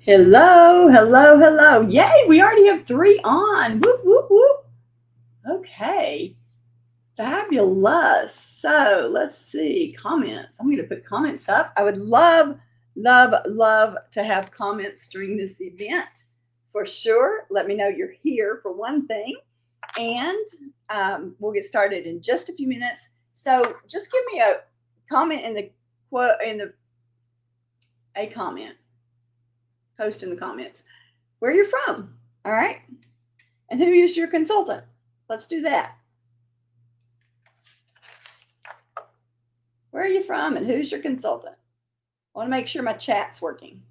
Hello, hello, hello. Yay, we already have three on. Whoop, whoop, whoop. Okay, fabulous. So let's see comments. I'm going to put comments up. I would love, love, love to have comments during this event for sure. Let me know you're here for one thing. And we'll get started in just a few minutes. So just give me a comment in the quote, a comment, post in the comments where you're from. All right. And who is your consultant? Let's do that. Where are you from and who's your consultant? I want to make sure my chat's working.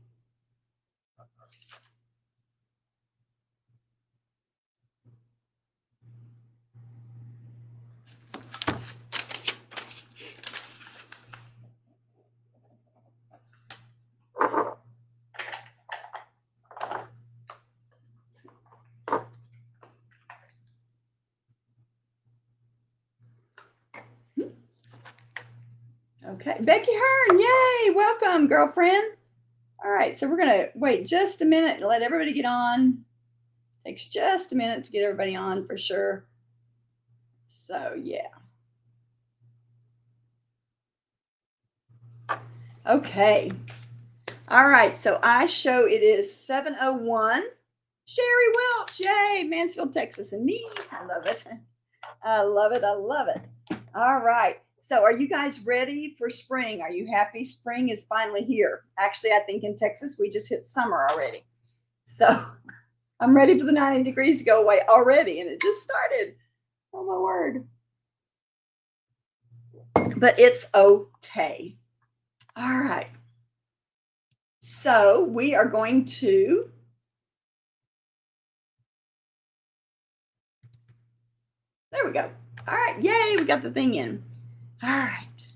Okay, Becky Hearn, yay, welcome, girlfriend. All right, so we're gonna wait just a minute to let everybody get on. Takes just a minute to get everybody on for sure. So yeah. Okay. All right, so I show it is 7:01. Sherry Welch, yay, Mansfield, Texas, and me. I love it. I love it. I love it. All right. So, are you guys ready for spring? Are you happy spring is finally here? Actually, I think in Texas, we just hit summer already. So, I'm ready for the 90 degrees to go away already. And it just started. Oh, my word. But it's okay. All right. So, we are going to. There we go. All right. Yay. We got the thing in. All right.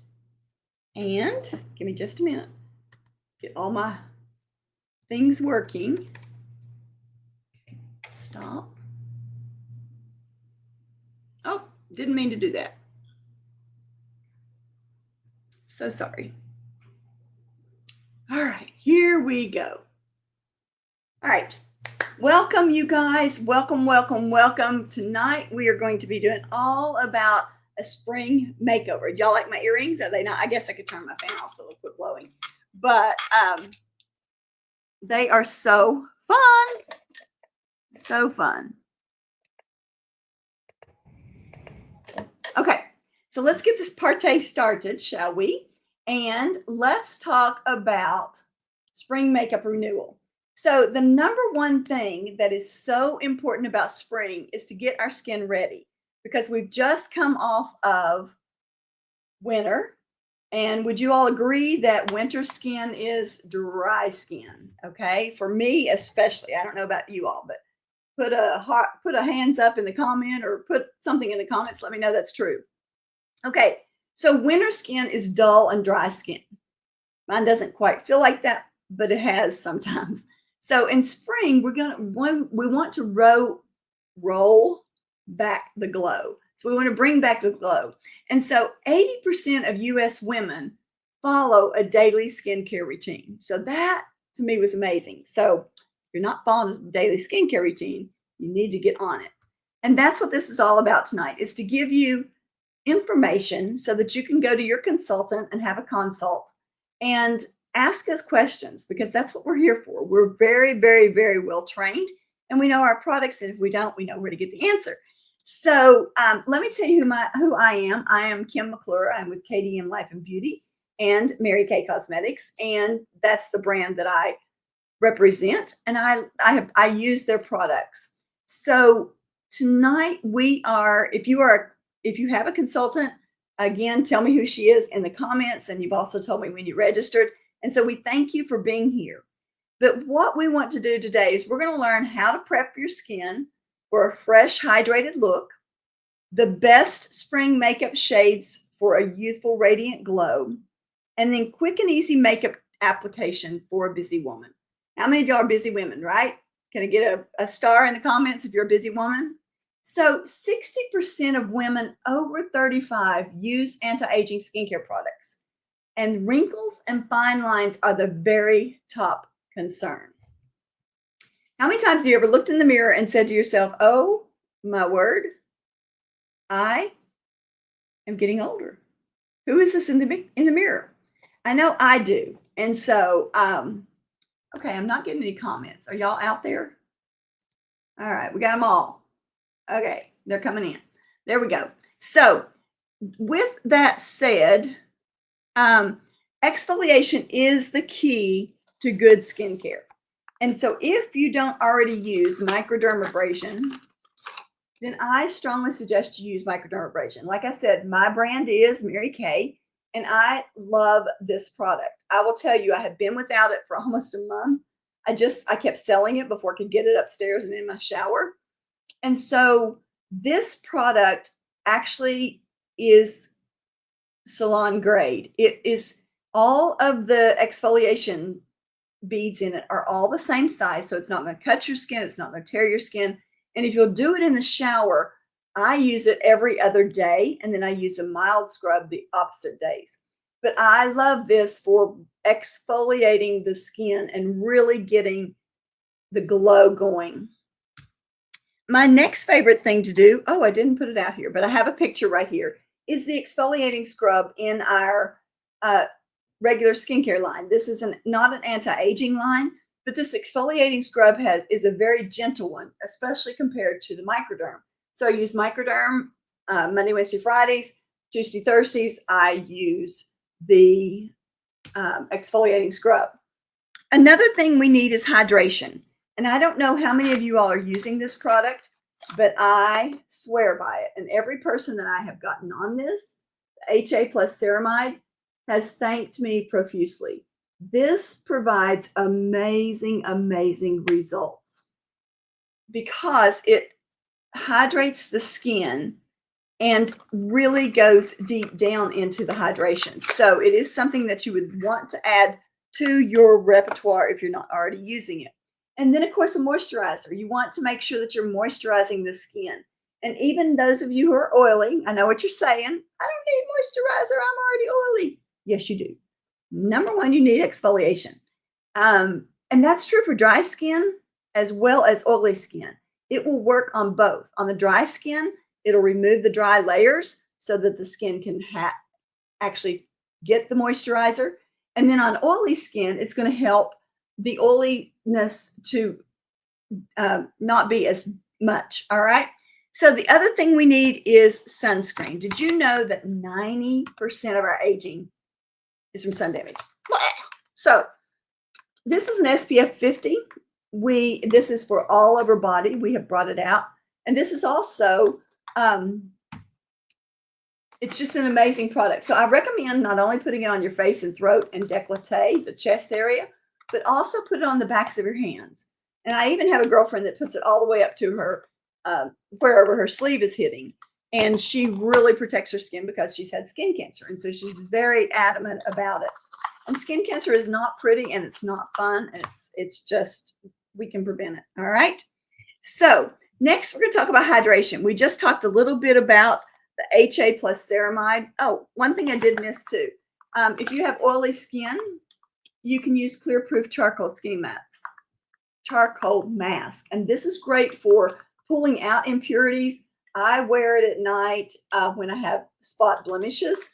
And give me just a minute. Get all my things working. Okay, stop. Oh, didn't mean to do that. So sorry. All right, here we go. All right. Welcome, you guys. Welcome, welcome, welcome. Tonight we are going to be doing all about a spring makeover. Do y'all like my earrings? Are they not? I guess I could turn my fan off so they'll quit blowing. But they are so fun. So fun. Okay, so let's get this party started, shall we? And let's talk about spring makeup renewal. So, the number one thing that is so important about spring is to get our skin ready because we've just come off of winter. And would you all agree that winter skin is dry skin? Okay, for me especially. I don't know about you all, but put a hands up in the comment or put something in the comments. Let me know that's true. Okay, so winter skin is dull and dry skin. Mine doesn't quite feel like that, but it has sometimes. So in spring, we want to roll back the glow. So we want to bring back the glow. And so 80% of US women follow a daily skincare routine. So that to me was amazing. So if you're not following a daily skincare routine, you need to get on it. And that's what this is all about tonight, is to give you information so that you can go to your consultant and have a consult and ask us questions, because that's what we're here for. We're very, very, very well trained and we know our products. And if we don't, we know where to get the answer. So let me tell you who I am. I am Kim McClure. I'm with KDM Life and Beauty and Mary Kay Cosmetics. And that's the brand that I represent. And I use their products. So tonight we are, if you have a consultant, again, tell me who she is in the comments. And you've also told me when you registered. And so we thank you for being here. But what we want to do today is we're going to learn how to prep your skin for a fresh, hydrated look, the best spring makeup shades for a youthful, radiant glow, and then quick and easy makeup application for a busy woman. How many of y'all are busy women, right? Can I get a star in the comments if you're a busy woman? So 60% of women over 35 use anti-aging skincare products. And wrinkles and fine lines are the very top concern. How many times have you ever looked in the mirror and said to yourself, oh my word, I am getting older? Who is this in the mirror? I know I do. And so, okay, I'm not getting any comments. Are y'all out there? All right, we got them all. Okay, they're coming in. There we go. So, with that said, exfoliation is the key to good skincare. And so, if you don't already use microdermabrasion, then I strongly suggest you use microdermabrasion. Like I said, my brand is Mary Kay, and I love this product. I will tell you, I have been without it for almost a month. I kept selling it before I could get it upstairs and in my shower. And so this product actually is salon grade. It is all of the exfoliation beads in it are all the same size. So it's not going to cut your skin. It's not going to tear your skin. And if you'll do it in the shower, I use it every other day. And then I use a mild scrub the opposite days. But I love this for exfoliating the skin and really getting the glow going. My next favorite thing to do, oh, I didn't put it out here, but I have a picture right here, is the exfoliating scrub in our regular skincare line. This is not an anti-aging line, but this exfoliating scrub is a very gentle one, especially compared to the microderm. So I use microderm Monday, Wednesday, Fridays. Tuesday, Thursdays, I use the exfoliating scrub. Another thing we need is hydration. And I don't know how many of you all are using this product, but I swear by it. And every person that I have gotten on this, HA plus ceramide, has thanked me profusely. This provides amazing, amazing results because it hydrates the skin and really goes deep down into the hydration. So it is something that you would want to add to your repertoire if you're not already using it. And then, of course, a moisturizer. You want to make sure that you're moisturizing the skin. And even those of you who are oily, I know what you're saying. I don't need moisturizer. I'm already oily. Yes, you do. Number one, you need exfoliation. And that's true for dry skin as well as oily skin. It will work on both. On the dry skin, it'll remove the dry layers so that the skin can actually get the moisturizer. And then on oily skin, it's going to help the oiliness to not be as much. All right. So the other thing we need is sunscreen. Did you know that 90% of our aging is from sun damage? So this is an SPF 50. This is for all over body. We have brought it out. And this is also, it's just an amazing product. So I recommend not only putting it on your face and throat and décolleté, the chest area, but also put it on the backs of your hands. And I even have a girlfriend that puts it all the way up to her, wherever her sleeve is hitting. And she really protects her skin because she's had skin cancer. And so she's very adamant about it. And skin cancer is not pretty and it's not fun. And it's just, we can prevent it. All right. So next we're going to talk about hydration. We just talked a little bit about the HA plus ceramide. Oh, one thing I did miss too. If you have oily skin, you can use clear proof charcoal mask. And this is great for pulling out impurities. I wear it at night when I have spot blemishes.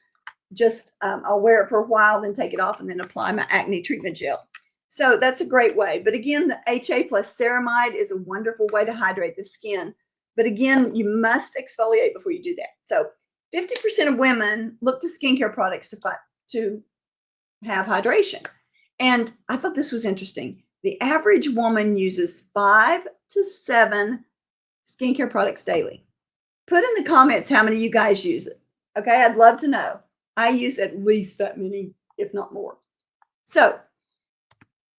I'll wear it for a while, then take it off and then apply my acne treatment gel. So that's a great way. But again, the HA plus ceramide is a wonderful way to hydrate the skin. But again, you must exfoliate before you do that. So 50% of women look to skincare products to have hydration. And I thought this was interesting. The average woman uses 5 to 7 skincare products daily. Put in the comments how many of you guys use it. Okay, I'd love to know. I use at least that many, if not more. So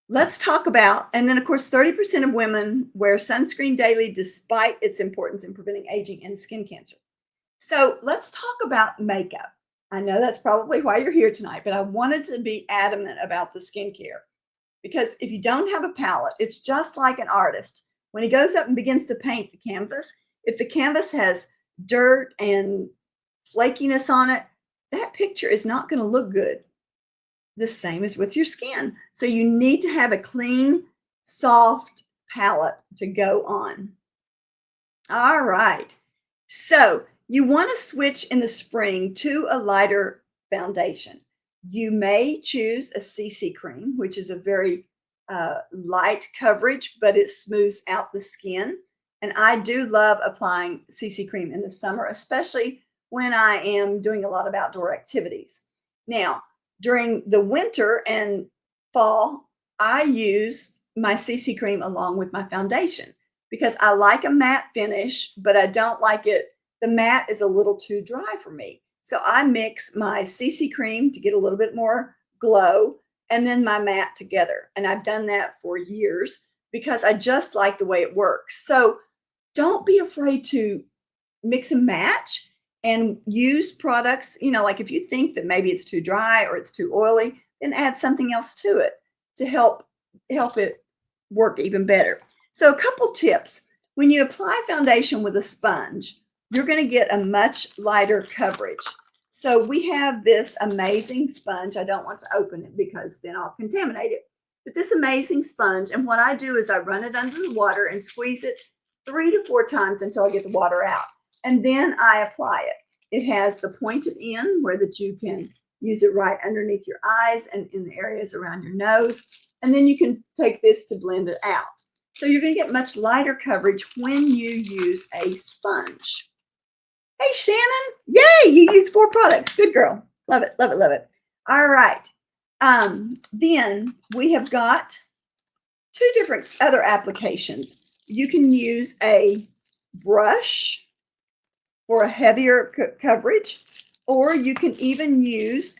let's talk about, and then of course, 30% of women wear sunscreen daily despite its importance in preventing aging and skin cancer. So let's talk about makeup. I know that's probably why you're here tonight, but I wanted to be adamant about the skincare because if you don't have a palette, it's just like an artist. When he goes up and begins to paint the canvas, if the canvas has dirt and flakiness on it, that picture is not going to look good. The same is with your skin. So you need to have a clean, soft palette to go on. All right. So you want to switch in the spring to a lighter foundation. You may choose a CC cream, which is a very light coverage, but it smooths out the skin. And I do love applying CC cream in the summer, especially when I am doing a lot of outdoor activities. Now, during the winter and fall, I use my CC cream along with my foundation because I like a matte finish, but I don't like it. The matte is a little too dry for me. So I mix my CC cream to get a little bit more glow and then my matte together. And I've done that for years because I just like the way it works. So don't be afraid to mix and match and use products, like if you think that maybe it's too dry or it's too oily, then add something else to it to help it work even better. So a couple tips. When you apply foundation with a sponge, you're going to get a much lighter coverage. So we have this amazing sponge. I don't want to open it because then I'll contaminate it. But this amazing sponge, and what I do is I run it under the water and squeeze it 3 to 4 times until I get the water out. And then I apply it. It has the pointed end where that you can use it right underneath your eyes and in the areas around your nose. And then you can take this to blend it out. So you're going to get much lighter coverage when you use a sponge. Hey, Shannon. Yay, you use 4 products. Good girl. Love it, love it, love it. All right. Then we have got 2 different other applications. You can use a brush for a heavier coverage, or you can even use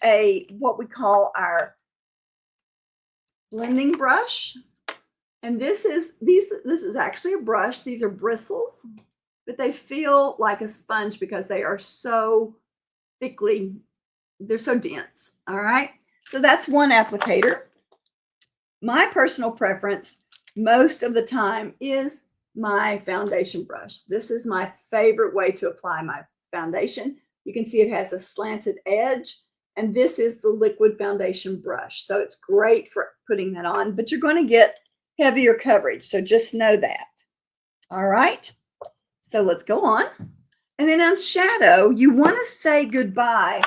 what we call our blending brush. And this is actually a brush. These are bristles, but they feel like a sponge because they are so they're so dense. All right. So that's one applicator. My personal preference most of the time is my foundation brush. This is my favorite way to apply my foundation. You can see it has a slanted edge, and this is the liquid foundation brush. So it's great for putting that on, but you're going to get heavier coverage. So just know that. All right. So let's go on. And then on shadow, you want to say goodbye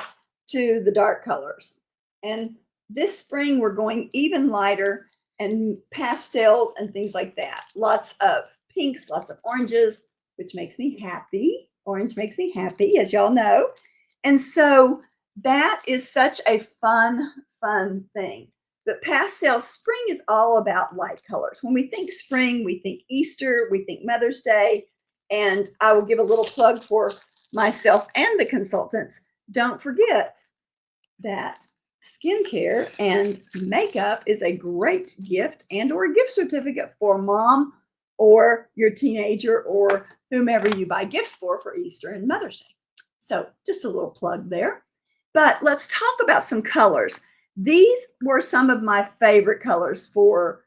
to the dark colors. And this spring, we're going even lighter and pastels and things like that. Lots of pinks, lots of oranges, which makes me happy. Orange makes me happy, as y'all know. And so that is such a fun thing. The pastel spring is all about light colors. When we think spring, we think Easter, we think Mother's Day. And I will give a little plug for myself and the consultants. Don't forget that skincare and makeup is a great gift or a gift certificate for mom or your teenager or whomever you buy gifts for Easter and Mother's Day. So just a little plug there. But let's talk about some colors. These were some of my favorite colors for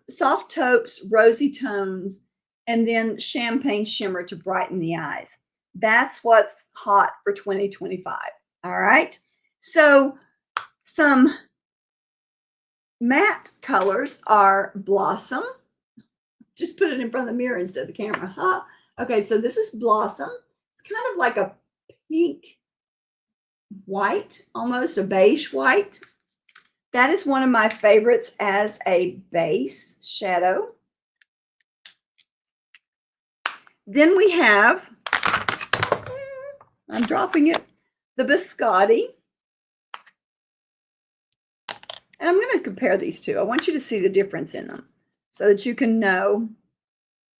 soft taupes, rosy tones, and then champagne shimmer to brighten the eyes. That's what's hot for 2025. All right. So some matte colors are Blossom. Just put it in front of the mirror instead of the camera. Huh? Okay, so this is Blossom. It's kind of like a pink white, almost a beige white. That is one of my favorites as a base shadow. Then we have, I'm dropping it, the Biscotti. And I'm going to compare these two. I want you to see the difference in them so that you can know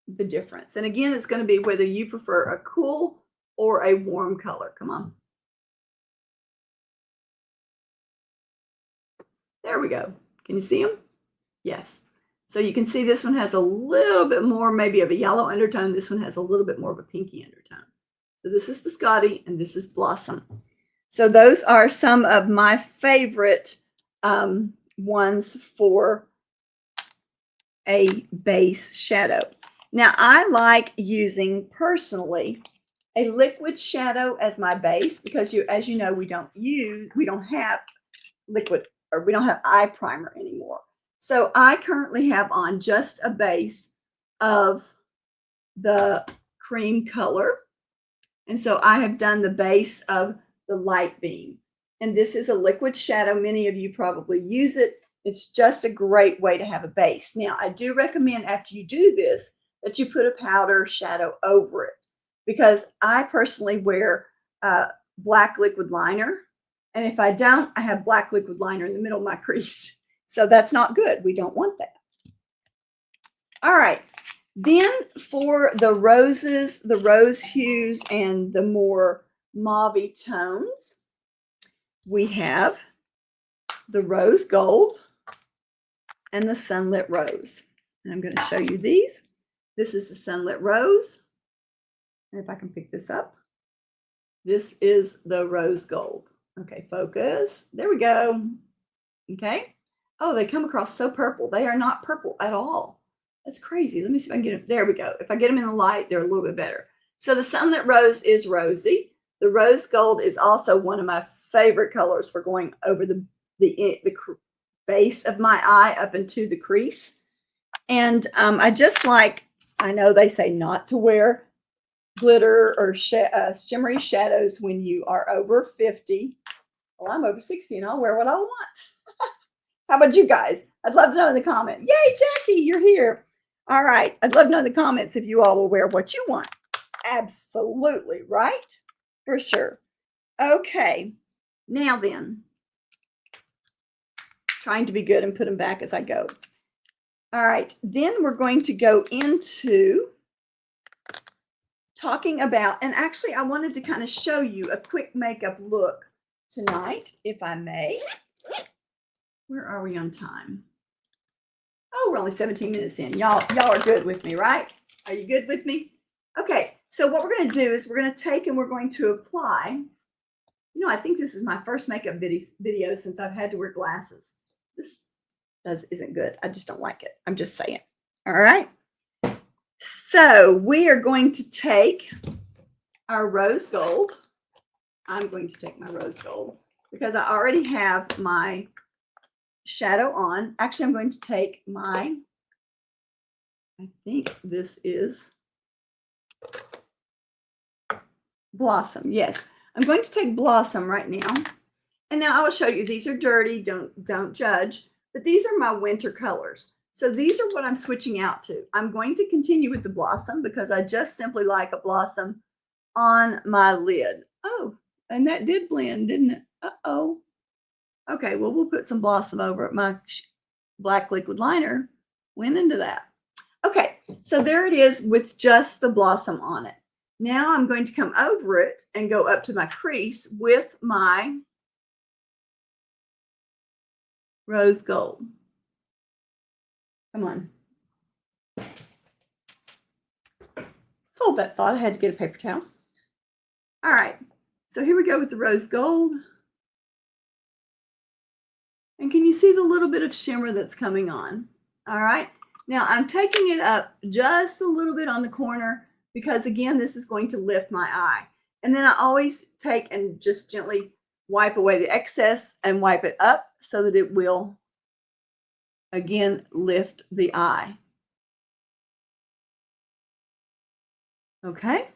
the difference. And again, it's going to be whether you prefer a cool or a warm color. Come on. There we go. Can you see them? Yes. So you can see this one has a little bit more maybe of a yellow undertone. This one has a little bit more of a pinky undertone. So this is Biscotti and this is Blossom. So those are some of my favorite ones for a base shadow. Now I like using personally a liquid shadow as my base because as you know, we don't have liquid or we don't have eye primer anymore. So I currently have on just a base of the cream color. And so I have done the base of the light beam. And this is a liquid shadow. Many of you probably use it. It's just a great way to have a base. Now, I do recommend after you do this that you put a powder shadow over it, because I personally wear black liquid liner. And if I don't, I have black liquid liner in the middle of my crease. So that's not good. We don't want that. All right. Then for the roses, the rose hues, and the more mauve tones, we have the rose gold and the sunlit rose. And I'm going to show you these. This is the sunlit rose. And if I can pick this up, this is the rose gold. Okay, focus. There we go. Okay. Oh, they come across so purple. They are not purple at all. That's crazy. Let me see if I can get them. There we go. If I get them in the light, they're a little bit better. So the sunlit rose is rosy. The rose gold is also one of my favorite colors for going over the base of my eye up into the crease. And I just like, I know they say not to wear glitter or shimmery shadows when you are over 50. Well, I'm over 60 and I'll wear what I want. How about you guys? I'd love to know in the comment. Yay, Jackie, you're here. All right. I'd love to know in the comments if you all will wear what you want. Absolutely, right? For sure. Okay. Now then, trying to be good and put them back as I go. All right. Then we're going to go into talking about, and actually I wanted to kind of show you a quick makeup look tonight, if I may. Where are we on time? Oh, we're only 17 minutes in. Y'all are good with me, right? Are you good with me? Okay, so what we're going to do is we're going to take and we're going to apply. You know, I think this is my first makeup video since I've had to wear glasses. This isn't good. I just don't like it. I'm just saying. All right. So we are going to take our rose gold. I'm going to take my rose gold because I already have my shadow on. Actually, I'm going to take my, I think this is Blossom. Yes, I'm going to take Blossom right now. And now I will show you, these are dirty, don't judge, but these are my winter colors. So these are what I'm switching out to. I'm going to continue with the Blossom because I just simply like a Blossom on my lid. Oh, and that did blend, didn't it? Uh-oh. Okay, well, we'll put some Blossom over it. My black liquid liner went into that. Okay, so there it is with just the Blossom on it. Now I'm going to come over it and go up to my crease with my rose gold. Come on. Hold that thought. I had to get a paper towel. All right, so here we go with the rose gold. And can you see the little bit of shimmer that's coming on? All right. Now I'm taking it up just a little bit on the corner because, again, this is going to lift my eye. And then I always take and just gently wipe away the excess and wipe it up so that it will, again, lift the eye. Okay.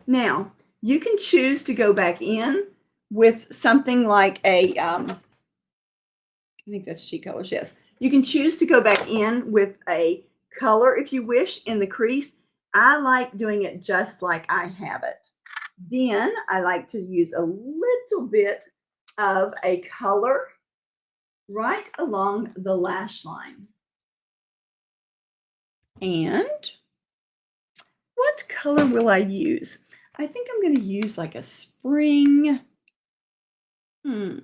Now, you can choose to go back in with something like a, I think that's Cheat Colors, yes. You can choose to go back in with a color if you wish in the crease. I like doing it just like I have it. Then I like to use a little bit of a color right along the lash line. And what color will I use? I think I'm going to use like a spring. I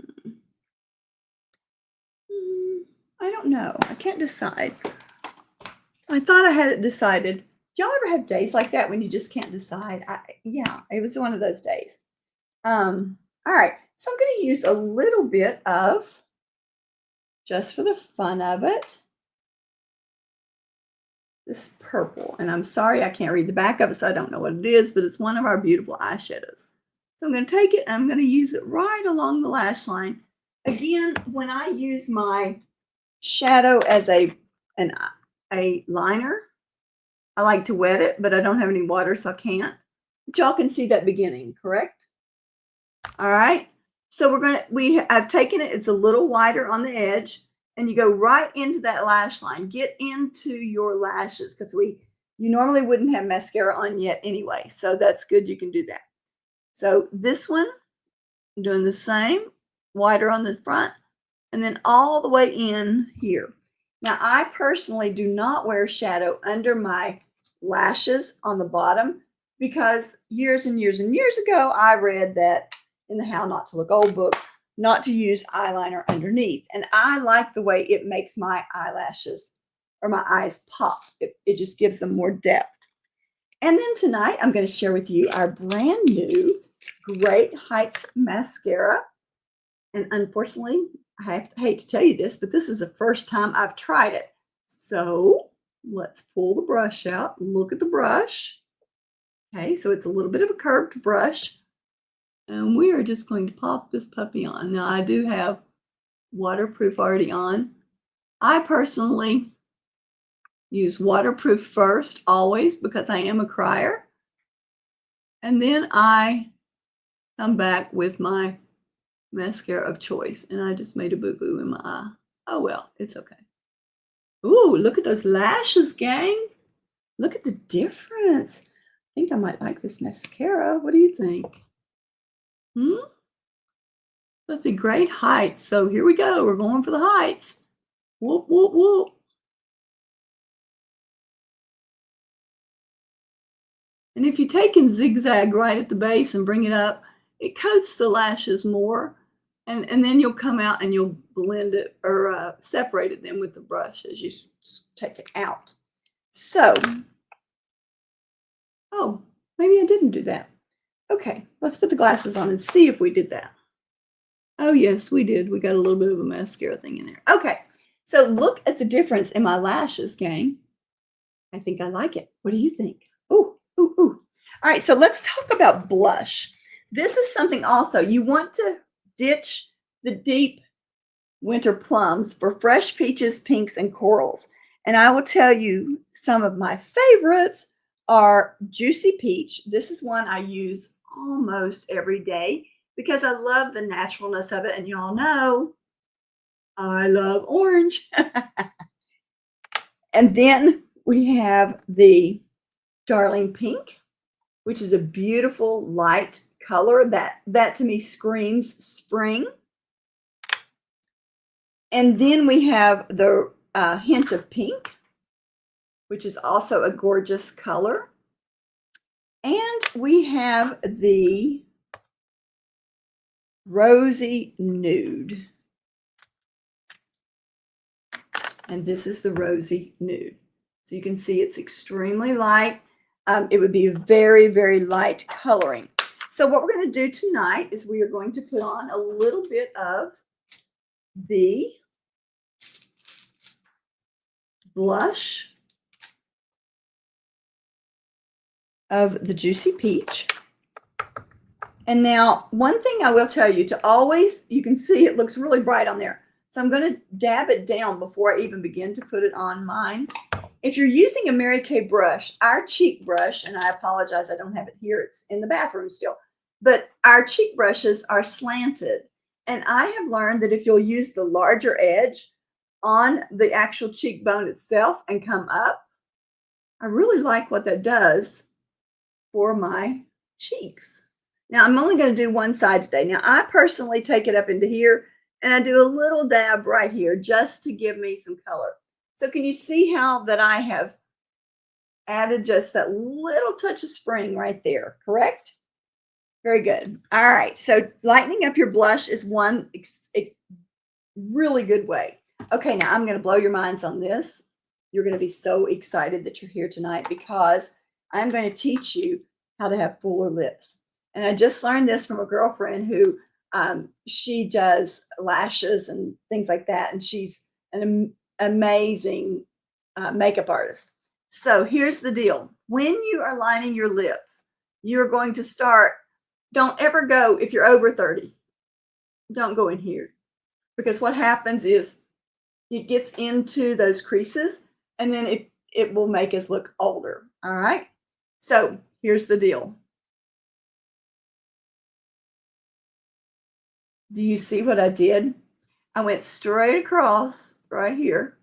don't know. I can't decide. I thought I had it decided. Do y'all ever have days like that when you just can't decide? Yeah, it was one of those days. All right. So I'm going to use a little bit of, just for the fun of it, this purple. And I'm sorry I can't read the back of it, so I don't know what it is, but it's one of our beautiful eyeshadows. So I'm going to take it and I'm going to use it right along the lash line. Again, when I use my shadow as a liner. I like to wet it, but I don't have any water, so I can't. But y'all can see that beginning, correct? All right. So I've taken it, it's a little wider on the edge, and you go right into that lash line. Get into your lashes because you normally wouldn't have mascara on yet anyway. So that's good. You can do that. So this one, I'm doing the same, wider on the front, and then all the way in here. Now, I personally do not wear shadow under my lashes on the bottom because years and years and years ago, I read that in the How Not to Look Old book, not to use eyeliner underneath. And I like the way it makes my eyelashes or my eyes pop. It just gives them more depth. And then tonight, I'm going to share with you our brand new Great Heights mascara. And unfortunately, hate to tell you this, but this is the first time I've tried it. So let's pull the brush out. Look at the brush. Okay, so it's a little bit of a curved brush. And we are just going to pop this puppy on. Now, I do have waterproof already on. I personally use waterproof first, always, because I am a crier. And then I come back with my mascara of choice. And I just made a boo-boo in my eye. Oh, well, it's okay. Ooh, look at those lashes, gang. Look at the difference. I think I might like this mascara. What do you think? That'd be Great Heights. So here we go. We're going for the heights. Whoop, whoop, whoop. And if you take and zigzag right at the base and bring it up, it coats the lashes more. And then you'll come out and you'll blend it or separate it then with the brush as you take it out. So, oh, maybe I didn't do that. Okay, let's put the glasses on and see if we did that. Oh, yes, we did. We got a little bit of a mascara thing in there. Okay, so look at the difference in my lashes, gang. I think I like it. What do you think? Ooh, ooh, ooh. All right, so let's talk about blush. This is something also you want to ditch the deep winter plums for fresh peaches, pinks, and corals. And I will tell you some of my favorites are Juicy Peach. This is one I use almost every day because I love the naturalness of it. And y'all know I love orange. And then we have the Darling Pink, which is a beautiful light color that to me screams spring. And then we have the Hint of Pink, which is also a gorgeous color. And we have the Rosy Nude. And this is the Rosy Nude. So you can see it's extremely light. It would be a very, very light coloring. So what we're going to do tonight is we are going to put on a little bit of the blush of the Juicy Peach. And now, one thing I will tell you to always, you can see it looks really bright on there. So I'm going to dab it down before I even begin to put it on mine. If you're using a Mary Kay brush, our cheek brush, and I apologize, I don't have it here. It's in the bathroom still. But our cheek brushes are slanted. And I have learned that if you'll use the larger edge on the actual cheekbone itself and come up, I really like what that does for my cheeks. Now, I'm only going to do one side today. Now, I personally take it up into here, and I do a little dab right here just to give me some color. So can you see how that I have added just that little touch of spring right there, correct? Very good. All right, so lightening up your blush is one really good way. Okay, now I'm going to blow your minds on this. You're going to be so excited that you're here tonight because I'm going to teach you how to have fuller lips. And I just learned this from a girlfriend who she does lashes and things like that. And she's an amazing makeup artist. So here's the deal. When you are lining your lips, you're going to start, don't ever go, if you're over 30, don't go in here. Because what happens is it gets into those creases, and then it will make us look older. All right. So here's the deal. Do you see what I did? I went straight across right here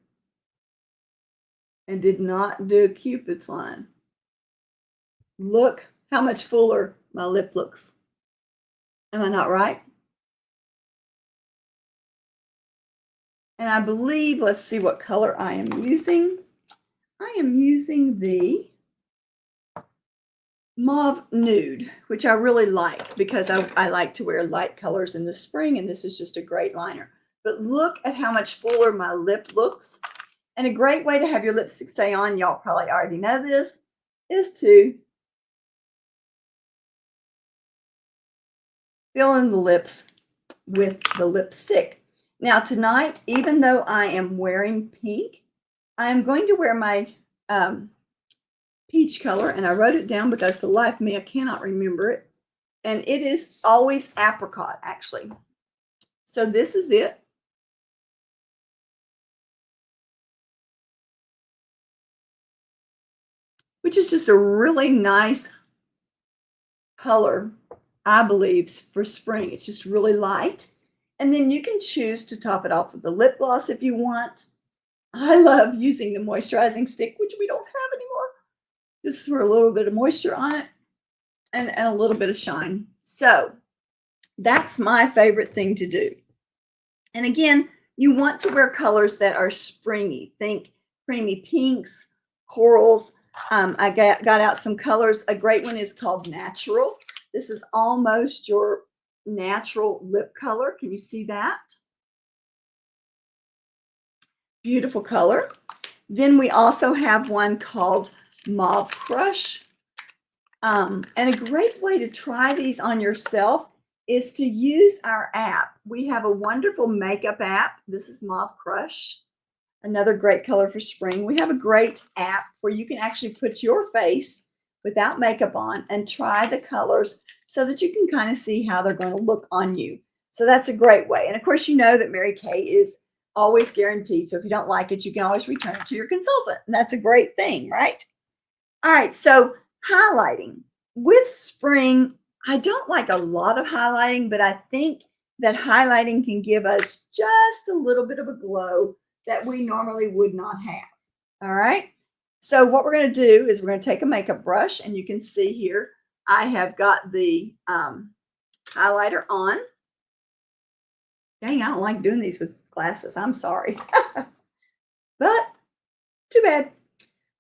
and did not do a Cupid's line. Look how much fuller my lip looks. Am I not right? And I believe, let's see what color I am using. I am using the mauve nude, which I really like because I like to wear light colors in the spring, and this is just a great liner. But look at how much fuller my lip looks. And a great way to have your lipstick stay on, y'all probably already know this, is to fill in the lips with the lipstick. Now tonight, even though I am wearing pink, I am going to wear my peach color, and I wrote it down because for the life of me, I cannot remember it. And it is always apricot, actually. So this is it. Which is just a really nice color, I believe, for spring. It's just really light. And then you can choose to top it off with the lip gloss if you want. I love using the moisturizing stick, which we don't have anymore, just for a little bit of moisture on it and a little bit of shine. So that's my favorite thing to do. And again, you want to wear colors that are springy. Think creamy pinks, corals. I got out some colors. A great one is called Natural. This is almost your natural lip color. Can you see that? Beautiful color. Then we also have one called Mauve Crush. And a great way to try these on yourself is to use our app. We have a wonderful makeup app. This is Mauve Crush, another great color for spring. We have a great app where you can actually put your face without makeup on and try the colors so that you can kind of see how they're going to look on you. So that's a great way. And of course, you know that Mary Kay is always guaranteed. So if you don't like it, you can always return it to your consultant. And that's a great thing, right? All right. So highlighting. With spring, I don't like a lot of highlighting, but I think that highlighting can give us just a little bit of a glow that we normally would not have. All right. So what we're going to do is we're going to take a makeup brush, and you can see here I have got the highlighter on. Dang, I don't like doing these with glasses. I'm sorry. But too bad.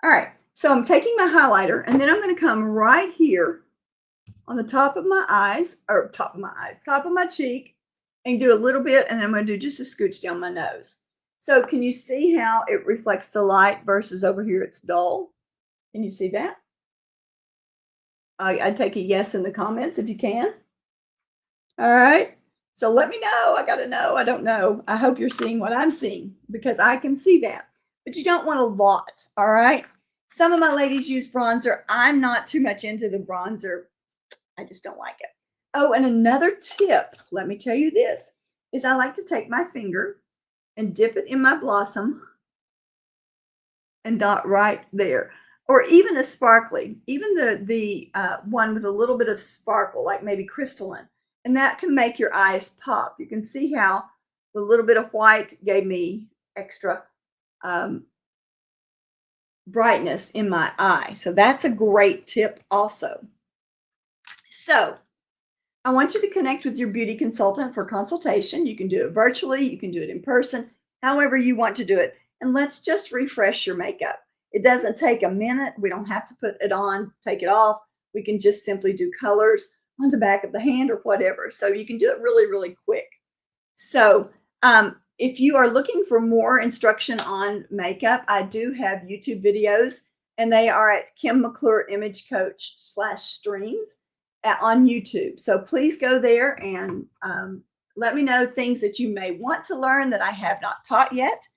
All right. So I'm taking my highlighter, and then I'm going to come right here on the top of my eyes, or top of my cheek, and do a little bit, and then I'm going to do just a scooch down my nose. So can you see how it reflects the light versus over here it's dull? Can you see that? I'd take a yes in the comments if you can. All right. So let me know. I got to know. I don't know. I hope you're seeing what I'm seeing because I can see that. But you don't want a lot. All right. Some of my ladies use bronzer. I'm not too much into the bronzer. I just don't like it. Oh, and another tip, let me tell you this, is I like to take my finger and dip it in my blossom and dot right there. Or even a sparkly, even the one with a little bit of sparkle, like maybe crystalline. And that can make your eyes pop. You can see how the little bit of white gave me extra brightness in my eye. So that's a great tip also. So I want you to connect with your beauty consultant for consultation. You can do it virtually. You can do it in person, however you want to do it. And let's just refresh your makeup. It doesn't take a minute. We don't have to put it on, take it off. We can just simply do colors on the back of the hand or whatever. So you can do it really, really quick. So if you are looking for more instruction on makeup, I do have YouTube videos, and they are at Kim McClure Image Coach /streams on YouTube. So please go there and let me know things that you may want to learn that I have not taught yet.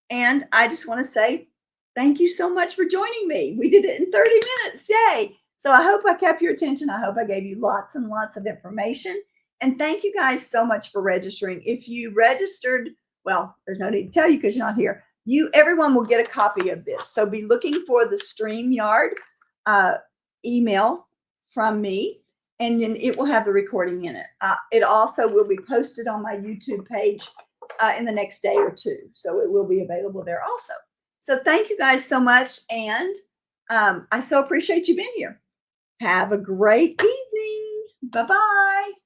And I just want to say thank you so much for joining me. We did it in 30 minutes. Yay. So I hope I kept your attention. I hope I gave you lots and lots of information. And thank you guys so much for registering. If you registered well, there's no need to tell you because you're not here. Everyone will get a copy of this. So be looking for the StreamYard email from me, and then it will have the recording in it. It also will be posted on my YouTube page in the next day or two. So it will be available there also. So thank you guys so much. And I so appreciate you being here. Have a great evening. Bye-bye.